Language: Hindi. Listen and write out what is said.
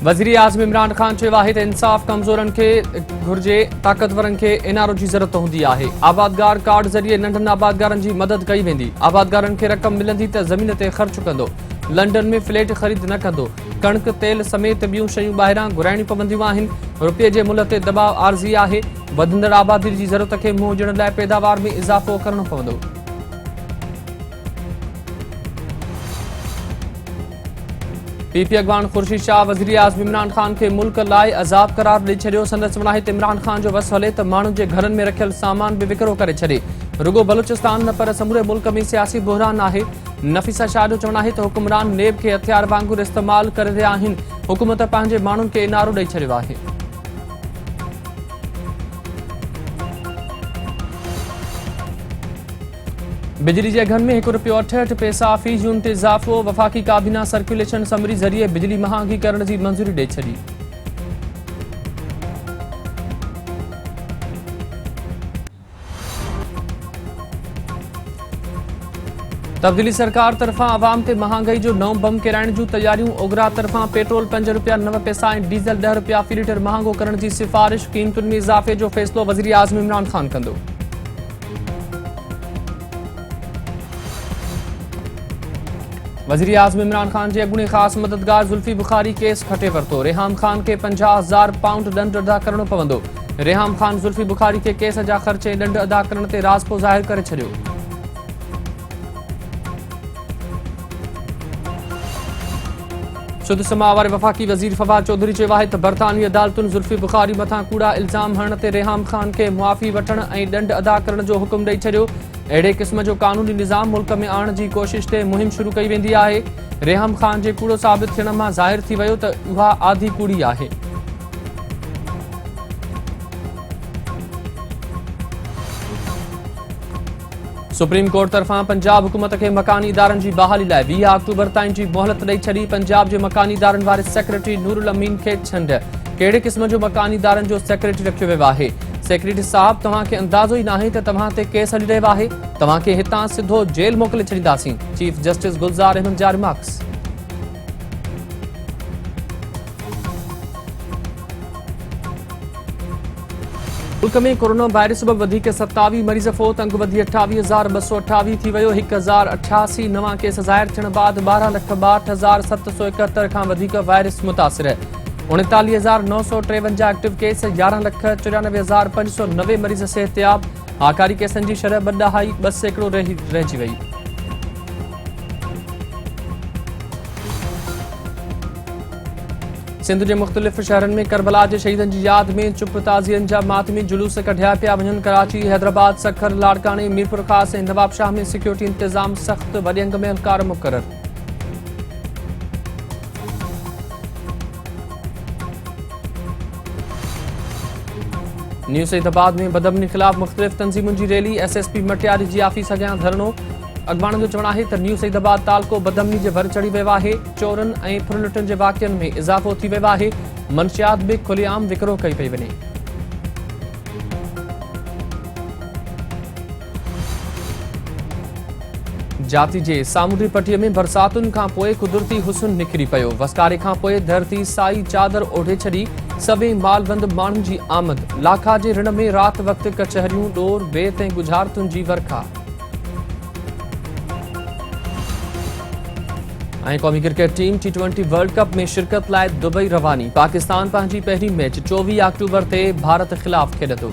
वज़ीर आज़म इमरान ख़ान चयो आहे त इंसाफ़ कमज़ोरनि खे घुर्जे, ताक़तवरनि खे एनआरओ जी ज़रूरत हूंदी आहे। आबादगार कार्ड ज़रिए नंढनि आबादगारनि जी मदद कई वेंदी। आबादगारनि खे रक़म मिलंदी त ज़मीन ते ख़र्च कंदो। लंडन में फ्लैट ख़रीद न कंदो। कणिक, तेल समेत ॿियूं शयूं ॿाहिरां घुराइणी पवंदियूं आहिनि। रुपये जे मुल्ह ते दबाव आरज़ी आहे। वधंदड़ आबादी जी ज़रूरत खे मुंहुं ॾियण लाइ पैदावार में इज़ाफ़ो करणो पवंदो। पीपी अॻवान ख़ुर्शीद शाह वज़ीर आज़म इमरान ख़ान खे मुल्क लाइ अज़ाब करार ॾेई छॾियो। संदसि वणाहे त इमरान ख़ान जो वस हले त माण्हुनि जे घरनि में रखियल सामान बि विकिरो करे छॾे। रुगो बलूचिस्तान न पर समूरे मुल्क में सियासी बहरान आहे। नफ़ीसा शाह जो चवणु आहे त हुक्मरान नेब खे हथियार वांगुरु इस्तेमाल करे रहिया आहिनि। हुकूमत पंहिंजे माण्हुनि खे इनारो ॾेई छॾियो आहे। बिजली जे अघनि में ₹1.68 पैसा फ़ी यूनिट इज़ाफ़ो। वफ़ाक़ी काबीना सर्कुलेशन समरी ज़रिए बिजली महांगी करण जी मंज़ूरी ॾेई छॾी। तब्दीली सरकार तरफ़ां अवाम ते महांगाई जो नओं बम किराइण जूं तयारियूं। ओगरा तरफ़ां पेट्रोल ₹5.09 ऐं डीज़ल ₹10 फ़ी लीटर महांगो करण जी सिफ़ारिश। क़ीमतुनि में इज़ाफ़े जो फ़ैसिलो वज़ीर आज़म इमरान ख़ान कंदो। वज़ीर आज़म इमरान ख़ान जे अॻूणे ख़ासि मददगार ज़ुल्फ़ी बुख़ारी केस खटे वरितो। रेहाम ख़ान खे 50,000 पाउंड ॾंड अदा करणो पवंदो। रेहाम ख़ान ज़ुल्फ़ी बुख़ारी खे केस जा ख़र्च ऐं ॾंड अदा करण ते राज़पो ज़ाहिर करे छॾियो। शुद्ध समा वारे वफ़ाक़ी वज़ीर फवाद चौधरी चयो आहे त बरतानवी अदालतुनि ज़ुल्फ़ी बुख़ारी मथां कूड़ा इल्ज़ाम हणण ते रेहाम ख़ान खे मुआफ़ी वठण ऐं ॾंड अदा करण जो हुकुम ॾेई छॾियो। अहिड़े क़िस्म जो क़ानूनी निज़ाम मुल्क में आणण जी कोशिश ते मुहिम शुरू कई वेंदी आहे। रेहाम ख़ान जे कूड़ो साबित थियण मां ज़ाहिर थी वियो त उहा आधी कूड़ी आहे। सुप्रीम कोर्ट तरफ़ां पंजाब हुकूमत खे मकानी इदारनि जी बहाली लाइ 20 अक्टूबर ताईं जी मोहलत ॾेई छॾी। पंजाब जे मकानी इदारनि वारे सेक्रेटरी नूरुल अमीन खे छंड। कहिड़े क़िस्म जो मकानी इदारनि जो सेक्रेटरी रखियो वियो आहे? सेक्रेटरी साहब, तव्हांखे अंदाज़ो ई नाहे त तव्हां ते केस हली रहियो आहे। तव्हांखे हितां सिधो जेल मोकिले छॾींदासीं। चीफ जस्टिस गुलज़ार अहमद जा रिमार्क्स। मुल्क में कोरोना वायरस सबबि वधीक 27 मरीज़ फ़ौत। अंग वधी 28,228 थी वियो। 1088 नवां केस ज़ाहिर थियण बाद 12,62,771 खां वधीक वायरस मुतासिर। 39,953 एक्टिव केस। 11,94,590 मरीज़ सिहतयाब। आकारी केसनि जी शरह 2.2% रहिजी वई। सिंध जे मुख़्तलिफ़ शहरनि में करबला जे शहीदनि जी यादि में चुप ताज़ियनि जा मातमी जुलूस कढिया पिया वञनि। कराची, हैदराबाद, सखर, लाड़काने, मीरपुर ख़ास ऐं नवाबशाह में सिक्योरिटी इंतज़ाम सख़्त। वॾे अंग में एहलकार मुक़रर। न्यू सईदाबाद में बदअमनी ख़िलाफ़ मुख़्तलिफ़ तंज़ीमुनि जी रैली। SSP मटियारी जी आफ़ीस अॻियां धरणो। अॻवाननि जो चवणु आहे त न्यू सईदाबाद तालको बदअमनी जे भर चढ़ी वियो आहे। चोरनि ऐं फुरलुटनि जे वाक़िअनि में इज़ाफ़ो थी वियो आहे। मंशियात बि खुलेआम विकिरो कई पई वञे। जाती जे सामुंडी पटीअ में बरसातुनि खां पोइ कुदरती हुस्न निकिरी पियो। वसकारे खां पोइ धरती साई चादर ओढ़े छॾी। सभई मालबंद माण्हुनि जी आमद। लाखा जे ऋण में राति वक़्तु कचहरियूं, ॾोर, बेत ऐं गुज़ारतुनि जी वर्खा। ऐं क़ौमी cricket team T20 world cup में शिरकत लाइ दुबई रवानी। पाकिस्तान पंहिंजी पहिरीं मैच 24 अक्टूबर ते भारत ख़िलाफ़ खेॾंदो।